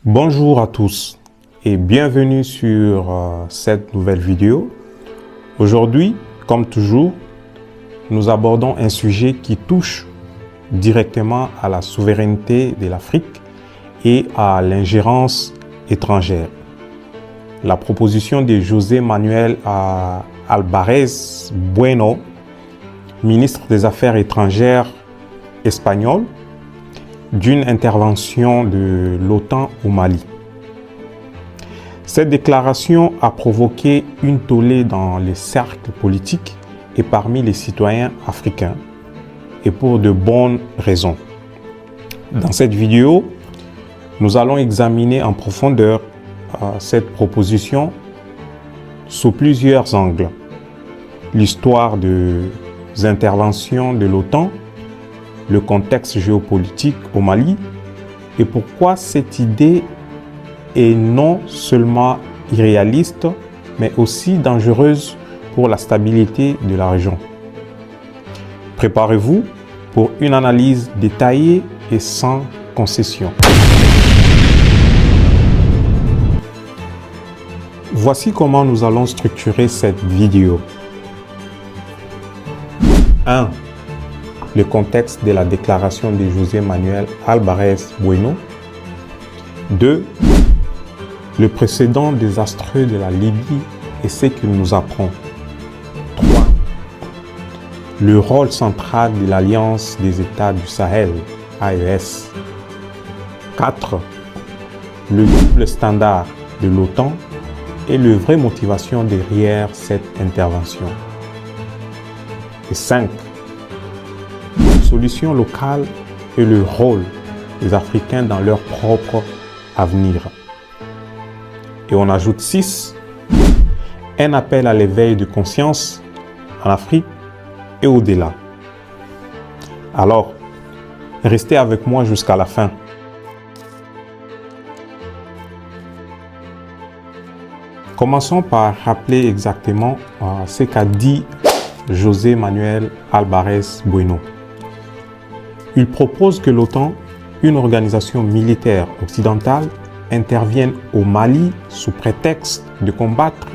Bonjour à tous et bienvenue sur cette nouvelle vidéo. Aujourd'hui, comme toujours, nous abordons un sujet qui touche directement à la souveraineté de l'Afrique et à l'ingérence étrangère. La proposition de José Manuel Álvarez Bueno, ministre des Affaires étrangères espagnol, d'une intervention de l'OTAN au Mali. Cette déclaration a provoqué une tollée dans les cercles politiques et parmi les citoyens africains, et pour de bonnes raisons. Dans cette vidéo, nous allons examiner en profondeur cette proposition sous plusieurs angles. L'histoire des interventions de l'OTAN, le contexte géopolitique au Mali et pourquoi cette idée est non seulement irréaliste, mais aussi dangereuse pour la stabilité de la région. Préparez-vous pour une analyse détaillée et sans concession. Voici comment nous allons structurer cette vidéo. 1. Le contexte de la déclaration de José Manuel Álvarez Bueno. 2. Le précédent désastreux de la Libye et ce qu'il nous apprend. 3. Le rôle central de l'Alliance des États du Sahel, AES. 4. Le double standard de l'OTAN et les vraies motivations derrière cette intervention. Et 5. Solutions locales et le rôle des Africains dans leur propre avenir. Et on ajoute 6, un appel à l'éveil de conscience en Afrique et au-delà. Alors, restez avec moi jusqu'à la fin. Commençons par rappeler exactement ce qu'a dit José Manuel Álvarez Bueno. Il propose que l'OTAN, une organisation militaire occidentale, intervienne au Mali sous prétexte de combattre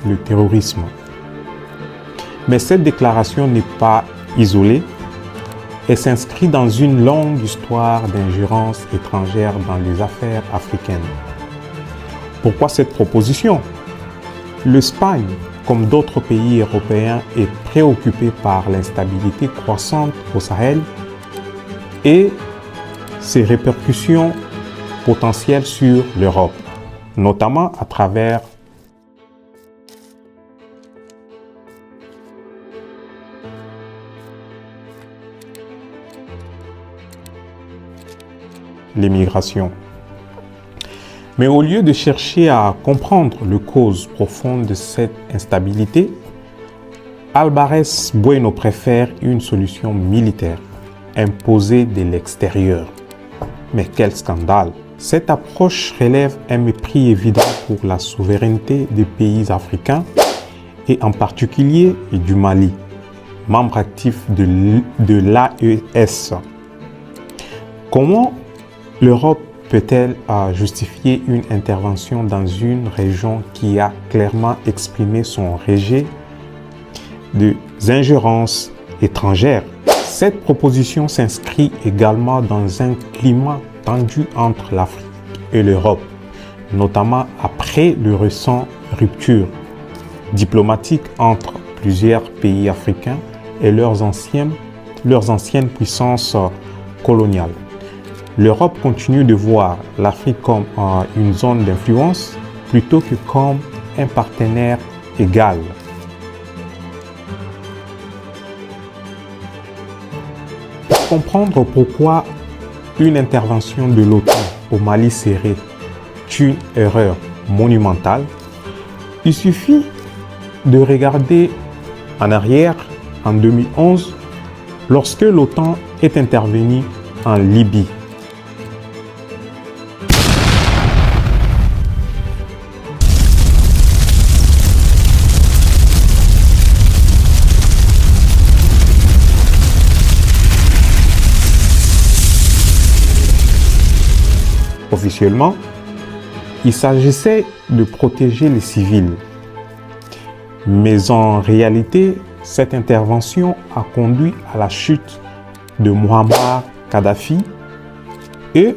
le terrorisme. Mais cette déclaration n'est pas isolée. Elle s'inscrit dans une longue histoire d'ingérence étrangère dans les affaires africaines. Pourquoi cette proposition? L'Espagne, comme d'autres pays européens, est préoccupée par l'instabilité croissante au Sahel et ses répercussions potentielles sur l'Europe, notamment à travers l'immigration. Mais au lieu de chercher à comprendre les causes profondes de cette instabilité, Álvarez Bueno préfère une solution militaire, imposée de l'extérieur. Mais quel scandale! Cette approche relève un mépris évident pour la souveraineté des pays africains et en particulier du Mali, membre actif de l'AES. Comment l'Europe peut-elle justifier une intervention dans une région qui a clairement exprimé son rejet des ingérences étrangères? Cette proposition s'inscrit également dans un climat tendu entre l'Afrique et l'Europe, notamment après le récent rupture diplomatique entre plusieurs pays africains et leurs anciennes puissances coloniales. L'Europe continue de voir l'Afrique comme une zone d'influence plutôt que comme un partenaire égal. Pour comprendre pourquoi une intervention de l'OTAN au Mali serait une erreur monumentale, il suffit de regarder en arrière en 2011 lorsque l'OTAN est intervenue en Libye. officiellement, il s'agissait de protéger les civils. Mais en réalité, cette intervention a conduit à la chute de Muammar Kadhafi et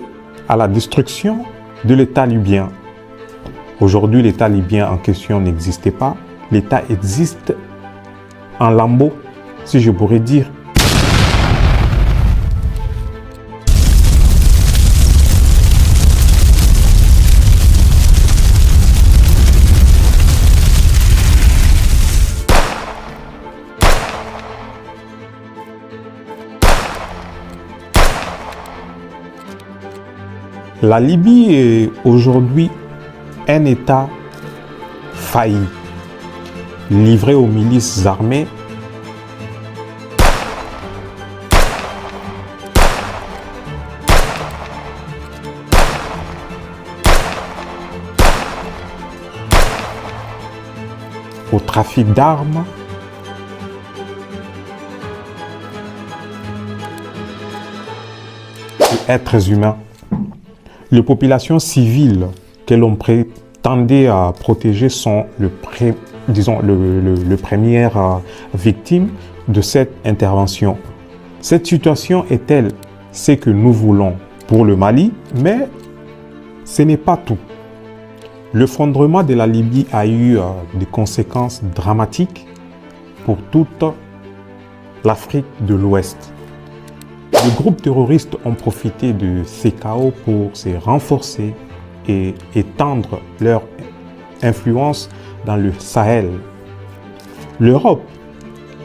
à la destruction de l'État libyen. Aujourd'hui, l'État libyen en question n'existait pas. L'État existe en lambeaux, si je pourrais dire. La Libye est aujourd'hui un État failli, livré aux milices armées, au trafic d'armes, êtres humains. Les populations civiles que l'on prétendait protéger sont les premières victimes de cette intervention. Cette situation est-elle ce que nous voulons pour le Mali, mais ce n'est pas tout. L'effondrement de la Libye a eu des conséquences dramatiques pour toute l'Afrique de l'Ouest. Les groupes terroristes ont profité de ces chaos pour se renforcer et étendre leur influence dans le Sahel. L'Europe,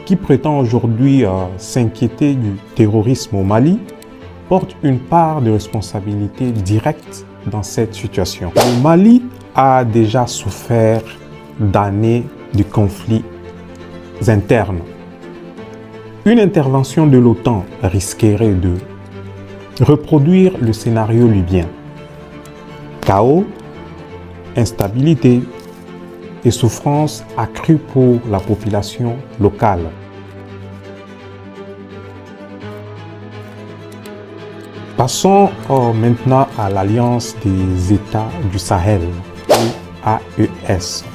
qui prétend aujourd'hui s'inquiéter du terrorisme au Mali, porte une part de responsabilité directe dans cette situation. Le Mali a déjà souffert d'années de conflits internes. Une intervention de l'OTAN risquerait de reproduire le scénario libyen. Chaos, instabilité et souffrance accrues pour la population locale. Passons maintenant à l'Alliance des États du Sahel, AES.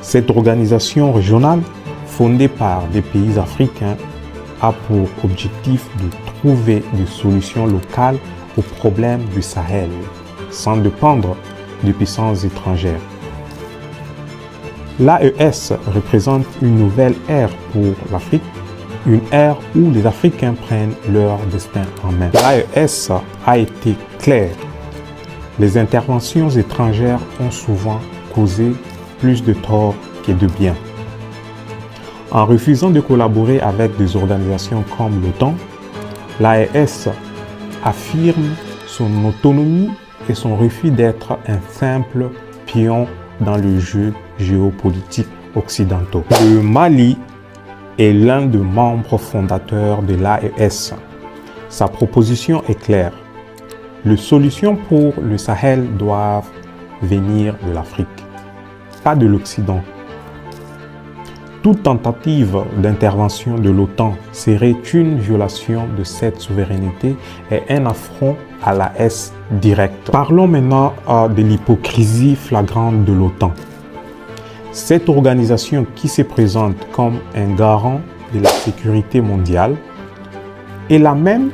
Cette organisation régionale, fondée par des pays africains, a pour objectif de trouver des solutions locales aux problèmes du Sahel, sans dépendre de puissances étrangères. L'AES représente une nouvelle ère pour l'Afrique, une ère où les Africains prennent leur destin en main. L'AES a été claire. Les interventions étrangères ont souvent causé plus de tort que de bien. En refusant de collaborer avec des organisations comme l'OTAN, l'AES affirme son autonomie et son refus d'être un simple pion dans le jeu géopolitique occidentaux. Le Mali est l'un des membres fondateurs de l'AES. Sa proposition est claire. Les solutions pour le Sahel doivent venir de l'Afrique, pas de l'Occident. Toute tentative d'intervention de l'OTAN serait une violation de cette souveraineté et un affront à l'AES direct. Parlons maintenant de l'hypocrisie flagrante de l'OTAN. Cette organisation qui se présente comme un garant de la sécurité mondiale est la même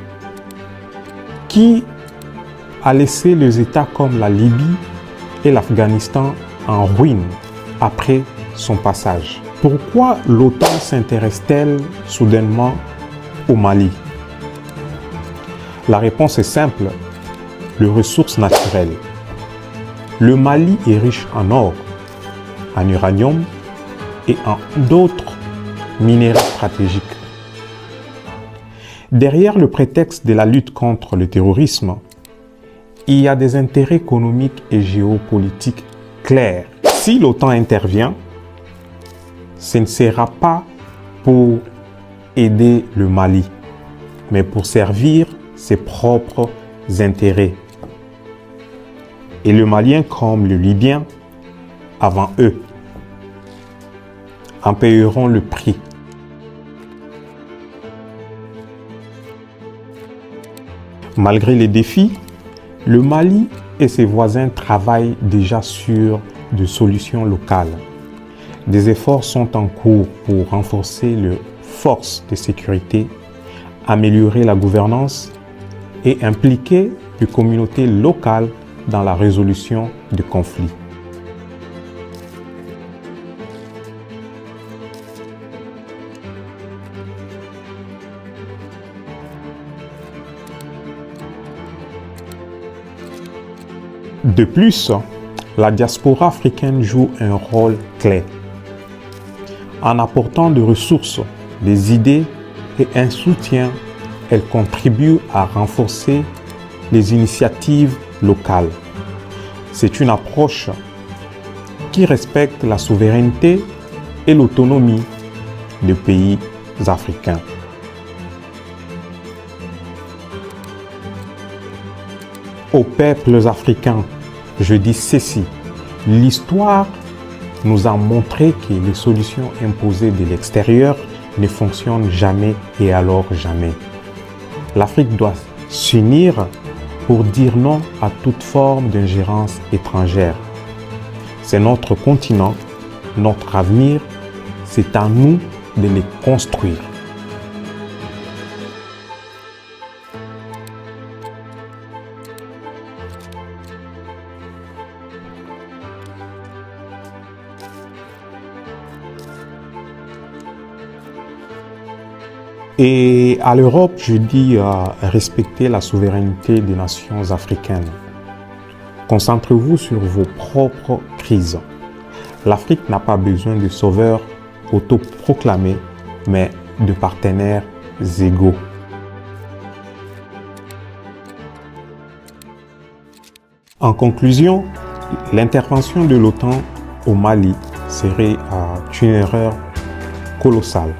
qui a laissé les États comme la Libye et l'Afghanistan en ruine après son passage. Pourquoi l'OTAN s'intéresse-t-elle soudainement au Mali? La réponse est simple, les ressources naturelles. Le Mali est riche en or, en uranium et en d'autres minéraux stratégiques. Derrière le prétexte de la lutte contre le terrorisme, il y a des intérêts économiques et géopolitiques clairs. Si l'OTAN intervient, ce ne sera pas pour aider le Mali, mais pour servir ses propres intérêts. Et le Malien comme le Libyen, avant eux, en payeront le prix. Malgré les défis, Le Mali et ses voisins travaillent déjà sur des solutions locales. Des efforts sont en cours pour renforcer les forces de sécurité, améliorer la gouvernance et impliquer les communautés locales dans la résolution des conflits. De plus, la diaspora africaine joue un rôle clé. En apportant des ressources, des idées et un soutien, elle contribue à renforcer les initiatives locales. C'est une approche qui respecte la souveraineté et l'autonomie des pays africains. Aux peuples africains, je dis ceci, l'histoire nous a montré que les solutions imposées de l'extérieur ne fonctionnent jamais et alors jamais. L'Afrique doit s'unir pour dire non à toute forme d'ingérence étrangère. C'est notre continent, notre avenir, c'est à nous de les construire. Et à l'Europe, je dis respectez la souveraineté des nations africaines. Concentrez-vous sur vos propres crises. L'Afrique n'a pas besoin de sauveurs autoproclamés, mais de partenaires égaux. En conclusion, l'intervention de l'OTAN au Mali serait une erreur colossale.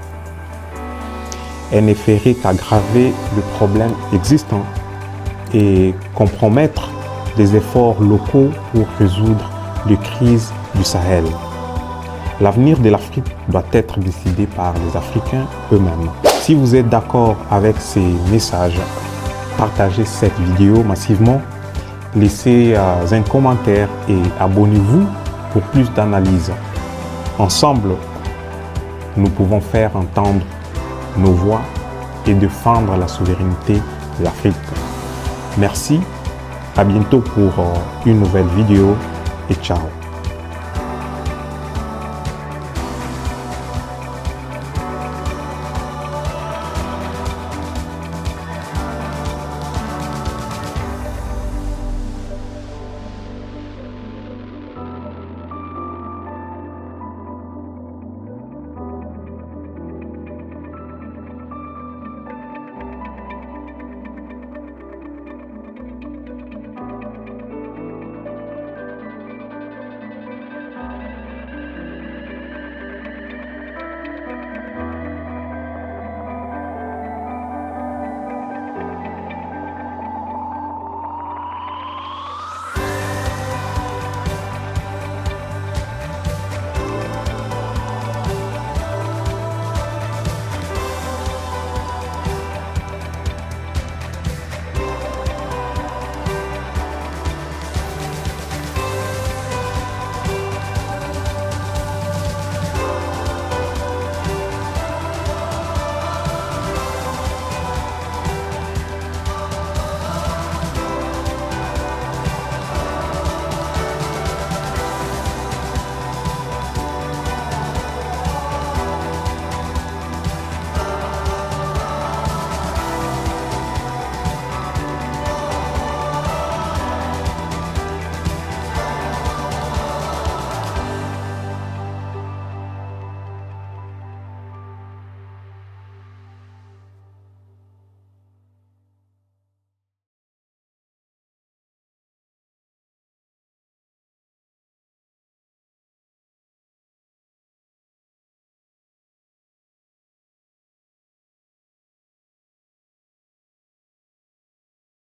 Elle ne ferait qu'aggraver le problème existant et compromettre les efforts locaux pour résoudre les crises du Sahel. L'avenir de l'Afrique doit être décidé par les Africains eux-mêmes. Si vous êtes d'accord avec ces messages, partagez cette vidéo massivement, laissez un commentaire et abonnez-vous pour plus d'analyses. Ensemble, nous pouvons faire entendre nos voix et défendre la souveraineté de l'Afrique. Merci, à bientôt pour une nouvelle vidéo et ciao.